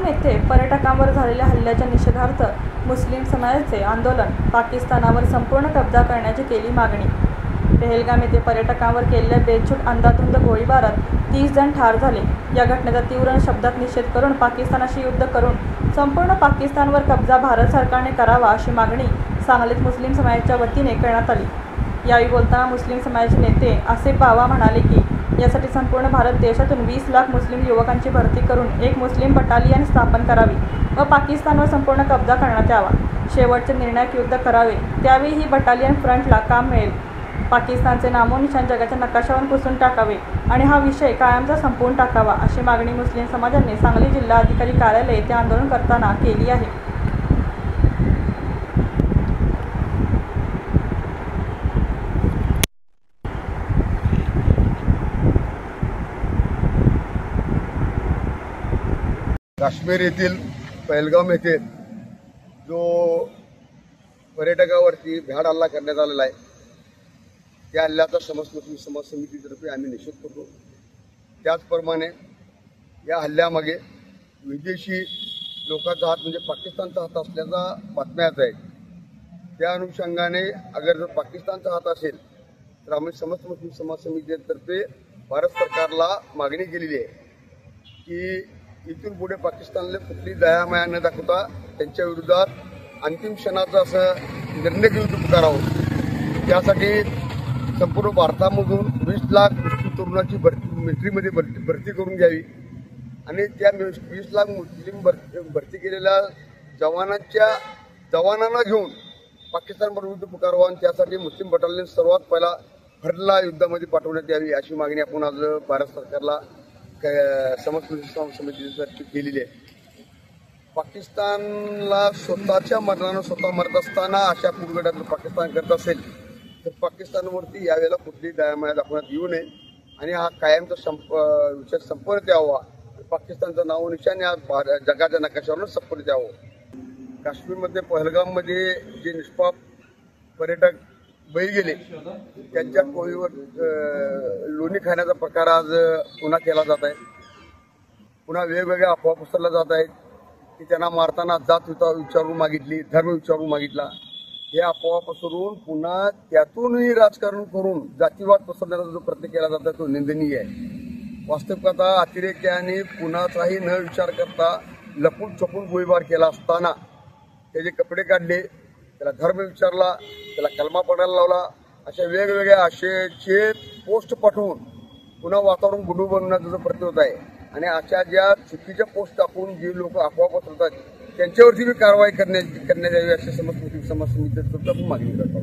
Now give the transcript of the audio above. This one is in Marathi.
पहलगाम येथे पर्यटकांवर झालेल्या हल्ल्याच्या निषेधार्थ मुस्लिम समाजाचे आंदोलन, पाकिस्तानावर संपूर्ण कब्जा करण्याची केली मागणी। पहलगाम येथे पर्यटकांवर केलेल्या बेछूट अंधाधुंद गोळीबारात 30 जण ठार झाले। या घटनेचा तीव्र शब्दात निषेध करून पाकिस्तानाशी युद्ध करून संपूर्ण पाकिस्तानवर कब्जा भारत सरकारने करावा अशी मागणी सांगलीत मुस्लिम समाजाच्या वतीने करण्यात आली। यावेळी बोलताना मुस्लिम समाजाचे नेते आसिफ बावा म्हणाले की यासाठी संपूर्ण भारत देशातून 20 लाख मुस्लिम युवकांची भरती करून एक मुस्लिम बटालियन स्थापन करावी व पाकिस्तानवर संपूर्ण कब्जा करण्यात यावा। शेवटचे निर्णायक युद्ध करावे, त्यावेळी ही बटालियन फ्रंटला काम मिळेल। पाकिस्तानचे नामोनिशाण जगाच्या नकाशावर पुसून टाकावे आणि हा विषय कायमचा संपवून टाकावा अशी मागणी मुस्लिम समाजाने सांगली जिल्हा अधिकारी कार्यालय येथे आंदोलन करताना केली आहे। काश्मीर येथील पहलगाम येथे जो पर्यटकावरती भ्याड हल्ला करण्यात आलेला आहे, त्या हल्ल्याचा समस्त मुस्लिम समाज समितीतर्फे आम्ही निषेध करतो। त्याचप्रमाणे या हल्ल्यामागे विदेशी लोकांचा हात म्हणजे पाकिस्तानचा हात असल्याचा बातम्या येत आहेत। त्या अनुषंगाने अगर जर पाकिस्तानचा हात असेल तर आम्ही समस्त मुस्लिम समाज समितीतर्फे भारत सरकारला मागणी केलेली आहे की इथून पुढे पाकिस्तानला कुठली दयामाया न दाखवता त्यांच्या विरोधात अंतिम क्षणाचा असं निर्णय घेऊन पुकारावं। त्यासाठी संपूर्ण भारतामधून 20 लाख मुस्लिम तरुणाची मिलिटरीमध्ये भरती करून घ्यावी आणि त्या 20 लाख मुस्लिम भरती केलेल्या जवानांना घेऊन पाकिस्तान विरुद्ध पुकारावं आणि त्यासाठी मुस्लिम बटालियन सर्वात पहिला भरला युद्धामध्ये पाठवण्यात यावी अशी मागणी आपण आज भारत सरकारला समस्त मुस्लिम समितीसाठी केलेली आहे। पाकिस्तानला स्वतःच्या मरणानं स्वतः मरत असताना अशा कुरगड्यात पाकिस्तान करत असेल तर पाकिस्तानवरती यावेळेला कुठली दयामाया दाखवण्यात येऊ नये आणि हा कायमचा विषय संपवण्यात यावा। पाकिस्तानचं नाव निशाण या जगाच्या नकाशावरून संपवण्यात यावं। काश्मीरमध्ये पहलगाममध्ये जे निष्पाप पर्यटक बळी गेले त्यांच्या कोळीवर लोणी खाण्याचा प्रकार आज पुन्हा केला जात आहे। पुन्हा वेगवेगळ्या अफवा पसरल्या जात आहेत की त्यांना मारताना जात विचारून मागितली, धर्म विचारून मागितला। हे अफवा पसरून पुन्हा त्यातूनही राजकारण करून जातीवाद पसरण्याचा जो प्रयत्न केला जातो तो निंदनीय आहे। वास्तविकता अतिरेक्याने कुणाचाही न विचार करता लपून छपून गोळीबार केला असताना त्याचे कपडे काढले, त्याला धर्म विचारला, त्याला कलमा पडायला लावला, अशा वेगवेगळ्या आशयाचे पोस्ट पाठवून पुन्हा वातावरण गुडू बनवण्याचा जो प्रयत्न होत आहे आणि अशा ज्या चुकीच्या पोस्ट टाकून जे लोक अफवा पसरतात त्यांच्यावरती कारवाई करण्यात यावी अशी समस्त मुस्लिम समाज समितीतर्फे मागणी करतो।